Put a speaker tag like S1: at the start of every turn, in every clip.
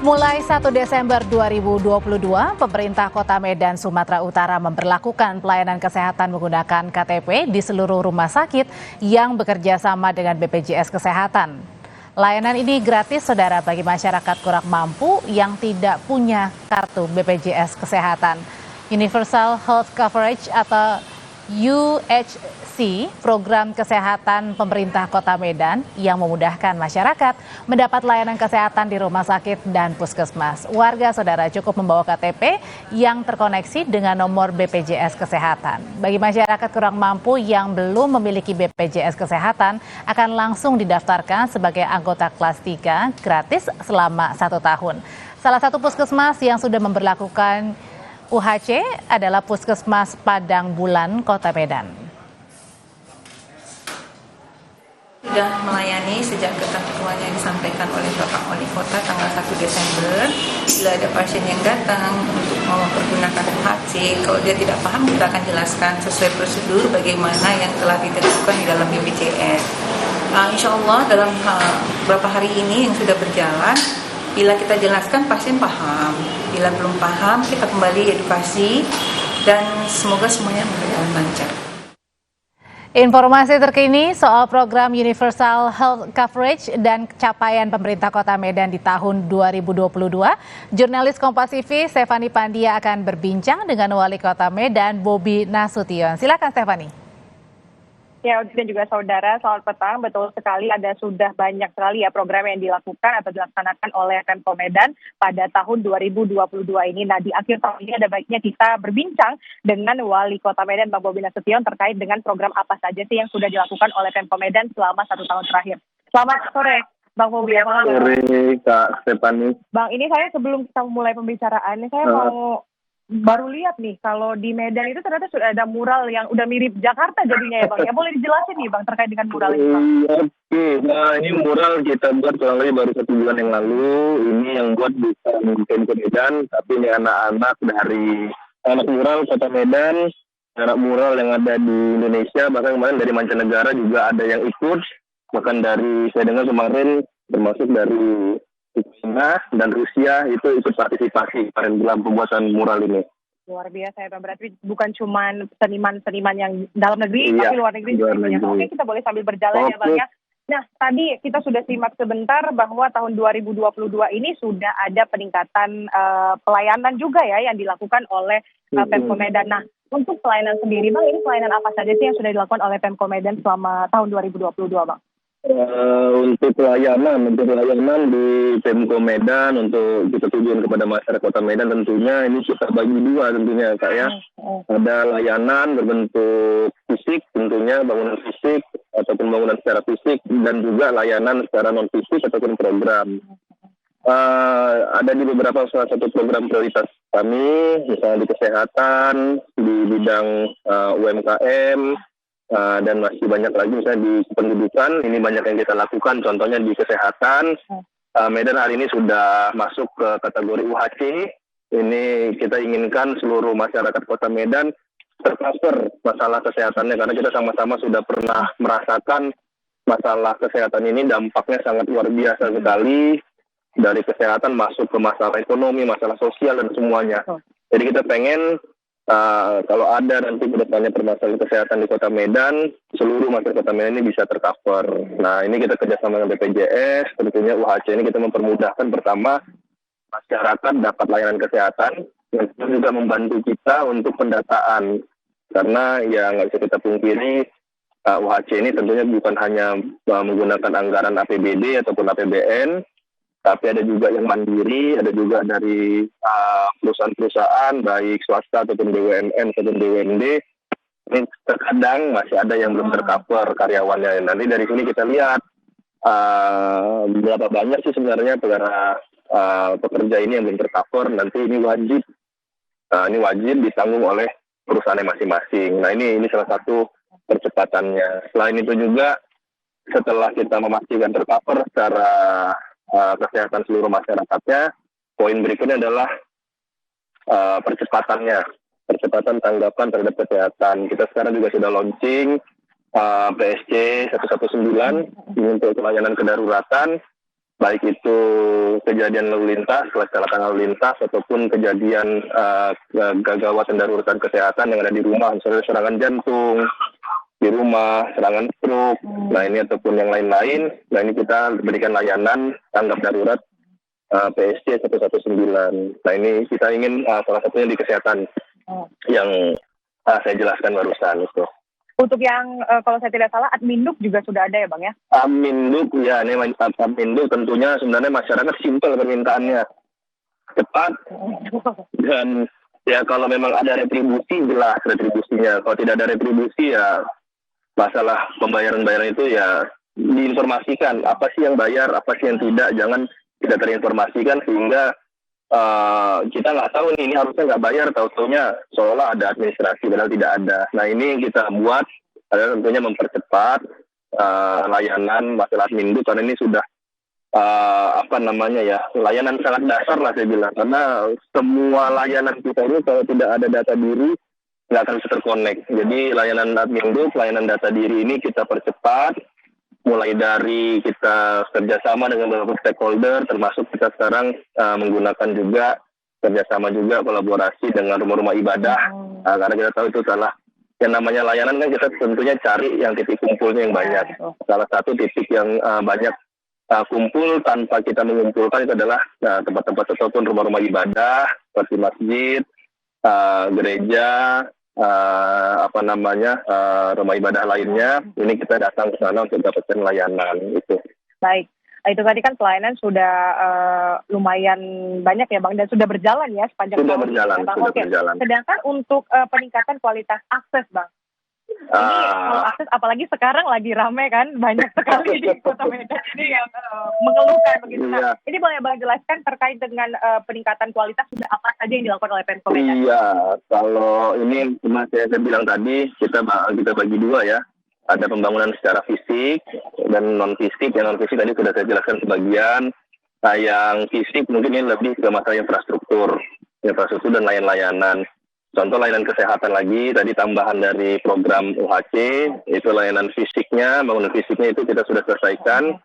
S1: Mulai 1 Desember 2022, pemerintah Kota Medan, Sumatera Utara memberlakukan pelayanan kesehatan menggunakan KTP di seluruh rumah sakit yang bekerja sama dengan BPJS Kesehatan. Layanan ini gratis, saudara, bagi masyarakat kurang mampu yang tidak punya kartu BPJS Kesehatan. Universal Health Coverage atau UHC, program kesehatan pemerintah Kota Medan yang memudahkan masyarakat mendapat layanan kesehatan di rumah sakit dan puskesmas. Warga, saudara, cukup membawa KTP yang terkoneksi dengan nomor BPJS Kesehatan. Bagi masyarakat kurang mampu yang belum memiliki BPJS Kesehatan akan langsung didaftarkan sebagai anggota kelas 3 gratis selama 1 tahun. Salah satu puskesmas yang sudah memberlakukan UHC adalah Puskesmas Padang Bulan, Kota Medan.
S2: Sudah melayani sejak ketentuannya disampaikan oleh Bapak Wali Kota tanggal 1 Desember. Bila ada pasien yang datang untuk mau mempergunakan UHC, kalau dia tidak paham kita akan jelaskan sesuai prosedur bagaimana yang telah ditentukan di dalam BPJS. Insya Allah dalam beberapa hari ini yang sudah berjalan, bila kita jelaskan pasien paham, bila belum paham kita kembali edukasi dan semoga semuanya berjalan lancar.
S1: Informasi terkini soal program Universal Health Coverage dan capaian pemerintah Kota Medan di tahun 2022, jurnalis Kompas TV Stephanie Pandia akan berbincang dengan Wali Kota Medan Bobi Nasution. Silakan Stephanie.
S3: Ya, dan juga saudara, selamat petang. Betul sekali, sudah banyak sekali ya program yang dilakukan atau dilaksanakan oleh Pemko Medan pada tahun 2022 ini. Nah, di akhir tahun ini ada baiknya kita berbincang dengan Wali Kota Medan, Bang Bobi Nasution, terkait dengan program apa saja sih yang sudah dilakukan oleh Pemko Medan selama 1 tahun terakhir. Selamat sore, Bang Bobi.
S4: Sore, Kak Stephanie.
S3: Bang, ini saya sebelum kita mulai pembicaraan, saya mau baru lihat nih, kalau di Medan itu ternyata sudah ada mural yang udah mirip Jakarta jadinya ya Bang. Ya boleh dijelasin nih Bang terkait dengan mural ini Bang.
S4: Oke, nah ini mural kita buat kurang lebih baru 1 bulan yang lalu. Ini yang buat bukan Pemko Medan, tapi ini anak-anak dari anak mural Kota Medan, anak mural yang ada di Indonesia, bahkan kemarin dari mancanegara juga ada yang ikut. Bahkan dari, saya dengar kemarin termasuk dari Ukraina dan Rusia itu ikut partisipasi dalam pembuatan mural ini.
S3: Luar biasa ya Bang, berarti bukan cuma seniman-seniman yang dalam negeri, tapi luar negeri juga banyak. Oke, kita boleh sambil berjalan ya Bang ya. Nah, tadi kita sudah simak sebentar bahwa tahun 2022 ini sudah ada peningkatan pelayanan juga ya yang dilakukan oleh Pemko Medan. Nah, untuk pelayanan sendiri Bang, ini pelayanan apa saja sih yang sudah dilakukan oleh Pemko Medan selama tahun 2022 Bang?
S4: Untuk pelayanan di Pemko Medan untuk kita tujuan kepada masyarakat Kota Medan tentunya ini kita bagi dua tentunya Kak ya. Ada layanan berbentuk fisik tentunya, bangunan fisik ataupun bangunan secara fisik, dan juga layanan secara non fisik ataupun program. Ada di beberapa salah satu program prioritas kami, misalnya di kesehatan, di bidang UMKM, dan masih banyak lagi misalnya di pendidikan. Ini banyak yang kita lakukan, contohnya di kesehatan. Medan hari ini sudah masuk ke kategori UHC. Ini kita inginkan seluruh masyarakat Kota Medan tercover masalah kesehatannya, karena kita sama-sama sudah pernah merasakan masalah kesehatan ini dampaknya sangat luar biasa sekali, dari kesehatan masuk ke masalah ekonomi, masalah sosial dan semuanya. Jadi kita pengen kalau ada nanti kedepannya permasalahan kesehatan di Kota Medan, seluruh masyarakat Kota Medan ini bisa tercover. Nah, ini kita kerjasama dengan BPJS, tentunya UHC ini kita mempermudahkan pertama masyarakat dapat layanan kesehatan, yang juga membantu kita untuk pendataan. Karena ya nggak bisa kita pungkiri, UHC ini tentunya bukan hanya menggunakan anggaran APBD ataupun APBN, tapi ada juga yang mandiri, ada juga dari perusahaan-perusahaan, baik swasta ataupun BUMN ataupun BUMD. Ini terkadang masih ada yang belum tercover karyawannya. Nanti dari sini kita lihat berapa banyak sih sebenarnya para pekerja ini yang belum tercover. Nanti ini wajib ditanggung oleh perusahaannya masing-masing. Nah ini salah satu percepatannya. Selain itu juga setelah kita memastikan tercover secara kesehatan seluruh masyarakatnya, poin berikutnya adalah percepatan tanggapan terhadap kesehatan. Kita sekarang juga sudah launching PSC 119 ini untuk pelayanan kedaruratan. baik itu kejadian lalu lintas, kecelakaan lalu lintas, ataupun kejadian gawat dan daruratan kesehatan yang ada di rumah, misalnya serangan jantung di rumah, serangan stroke, nah ini ataupun yang lain-lain. Nah ini kita berikan layanan tanggap darurat PSC 119. Nah ini kita ingin salah satunya di kesehatan yang saya jelaskan barusan itu.
S3: Untuk yang kalau saya tidak salah Adminduk juga sudah ada ya Bang ya?
S4: Adminduk ya, ini Adminduk tentunya sebenarnya masyarakat simpel permintaannya, cepat dan ya kalau memang ada retribusi jelas retribusinya. Kalau tidak ada retribusi ya masalah pembayaran itu ya diinformasikan apa sih yang bayar, apa sih yang tidak terinformasikan sehingga kita nggak tahu nih, ini harusnya nggak bayar, tahu-taunya seolah ada administrasi padahal tidak ada. Nah ini kita buat adalah tentunya mempercepat layanan masalah Adminduk karena ini sudah layanan sangat dasar lah saya bilang, karena semua layanan kita ini kalau tidak ada data diri nggak akan bisa terkonek. Jadi layanan Adminduk, layanan data diri ini kita percepat, mulai dari kita kerjasama dengan beberapa stakeholder, termasuk kita sekarang menggunakan juga kerjasama juga kolaborasi dengan rumah-rumah ibadah, karena kita tahu itu salah yang namanya layanan kan kita tentunya cari yang titik kumpulnya yang banyak. Salah satu titik yang banyak kumpul tanpa kita mengumpulkan itu adalah tempat-tempat ataupun rumah-rumah ibadah seperti masjid, gereja, rumah ibadah lainnya. Ini kita datang ke sana untuk dapatkan layanan itu.
S3: Baik, itu tadi kan pelayanan sudah lumayan banyak ya Bang, dan sudah berjalan ya sepanjang
S4: sudah
S3: tahun
S4: berjalan,
S3: ini, Bang.
S4: sudah
S3: Oke.
S4: berjalan.
S3: Sedangkan untuk peningkatan kualitas akses Bang, ini kalau akses apalagi sekarang lagi ramai kan, banyak sekali di Kota Medan ini yang mengeluhkan begitu. Nah, ini boleh Bang jelaskan terkait dengan peningkatan kualitas sudah apa saja yang dilakukan oleh Pemko Medan?
S4: Iya, kalau ini cuma saya bilang tadi kita bagi dua ya. Ada pembangunan secara fisik dan non fisik. Yang non fisik tadi sudah saya jelaskan sebagian. Nah, yang fisik mungkin ini lebih ke masalah infrastruktur dan layanan. Contoh layanan kesehatan lagi, tadi tambahan dari program UHC, itu layanan fisiknya, bangunan fisiknya itu kita sudah selesaikan.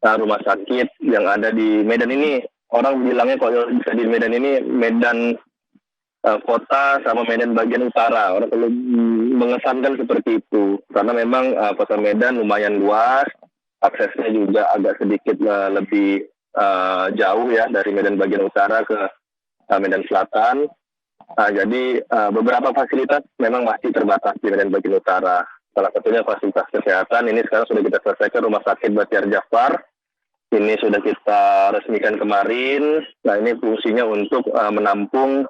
S4: Rumah sakit yang ada di Medan ini, orang bilangnya kalau bisa di Medan ini, Medan kota sama Medan bagian utara. Orang perlu mengesankan seperti itu, karena memang kota Medan lumayan luas, aksesnya juga agak sedikit lebih jauh ya, dari Medan bagian utara ke Medan Selatan. Jadi beberapa fasilitas memang masih terbatas di Medan bagian utara. Salah satunya fasilitas kesehatan, ini sekarang sudah kita selesaikan Rumah Sakit Bahtiar Djafar. Ini sudah kita resmikan kemarin. Nah ini fungsinya untuk menampung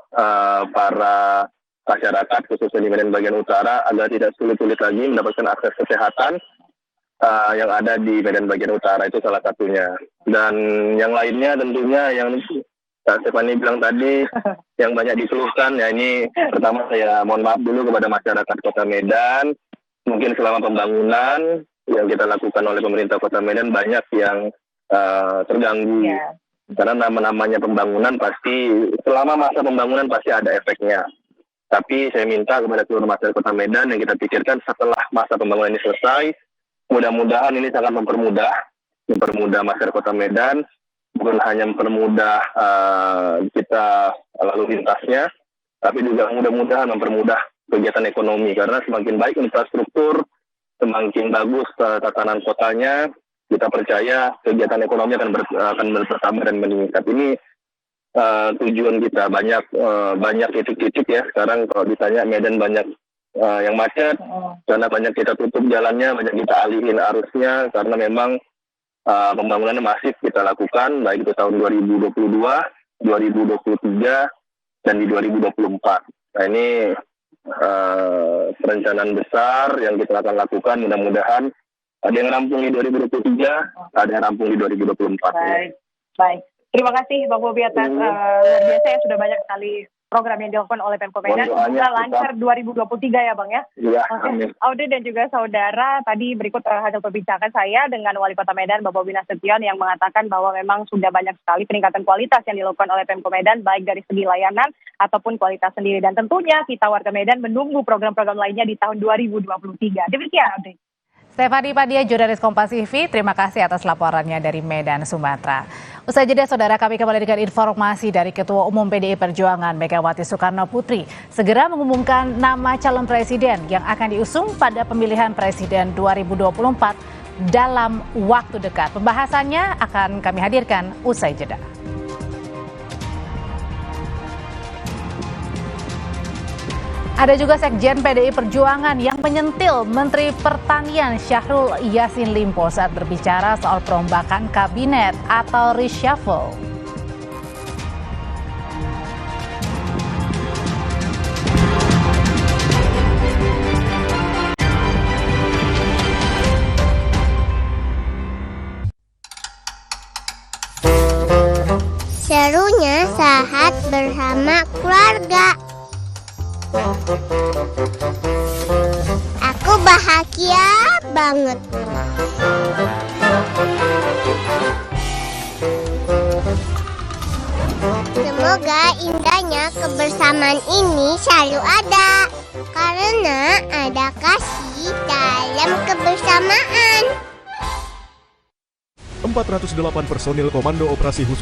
S4: para masyarakat khususnya di Medan bagian utara agar tidak sulit-sulit lagi mendapatkan akses kesehatan yang ada di Medan bagian utara, itu salah satunya. Dan yang lainnya tentunya yang Stefani bilang tadi yang banyak dikeluhkan, ya ini pertama saya mohon maaf dulu kepada masyarakat Kota Medan. Mungkin selama pembangunan yang kita lakukan oleh pemerintah Kota Medan banyak yang terganggu. Karena namanya pembangunan pasti, selama masa pembangunan pasti ada efeknya. Tapi saya minta kepada seluruh masyarakat Kota Medan yang kita pikirkan setelah masa pembangunan ini selesai, mudah-mudahan ini sangat mempermudah masyarakat Kota Medan. Bukan hanya mempermudah kita lalu lintasnya, tapi juga mudah-mudahan mempermudah kegiatan ekonomi. Karena semakin baik infrastruktur, semakin bagus tatanan kotanya, kita percaya kegiatan ekonomi akan bertambah dan meningkat. Ini tujuan kita. Banyak titik-titik ya. Sekarang kalau ditanya Medan banyak yang macet, karena banyak kita tutup jalannya, banyak kita alihin arusnya, karena memang pembangunan masif kita lakukan, baik itu tahun 2022, 2023, dan di 2024. Nah ini perencanaan besar yang kita akan lakukan, mudah-mudahan ada yang rampung di 2023, ada yang rampung di 2024.
S3: Baik. Terima kasih Bang Bobi atas luar biasa ya, sudah banyak sekali program yang dilakukan oleh Pemko Medan. Semoga lancar 2023 ya Bang ya.
S4: Iya, amin.
S3: Audrey dan juga saudara, tadi berikut hasil perbincangan saya dengan Wali Kota Medan Bapak Bobi Nasution yang mengatakan bahwa memang sudah banyak sekali peningkatan kualitas yang dilakukan oleh Pemko Medan, baik dari segi layanan ataupun kualitas sendiri. Dan tentunya kita warga Medan menunggu program-program lainnya di tahun 2023. Demikian Audrey.
S1: Stefani Padia, jurnalis Kompas TV, terima kasih atas laporannya dari Medan, Sumatera. Usai jeda, saudara, kami kembali dengan informasi dari Ketua Umum PDI Perjuangan Megawati Soekarno Putri segera mengumumkan nama calon presiden yang akan diusung pada pemilihan presiden 2024 dalam waktu dekat. Pembahasannya akan kami hadirkan usai jeda. Ada juga Sekjen PDI Perjuangan yang menyentil Menteri Pertanian Syahrul Yassin Limpo saat berbicara soal perombakan kabinet atau reshuffle.
S5: Serunya saat bersama keluarga. Aku bahagia banget. Semoga indahnya kebersamaan ini selalu ada, karena ada kasih dalam kebersamaan.
S6: 408 personil Komando Operasi Khusus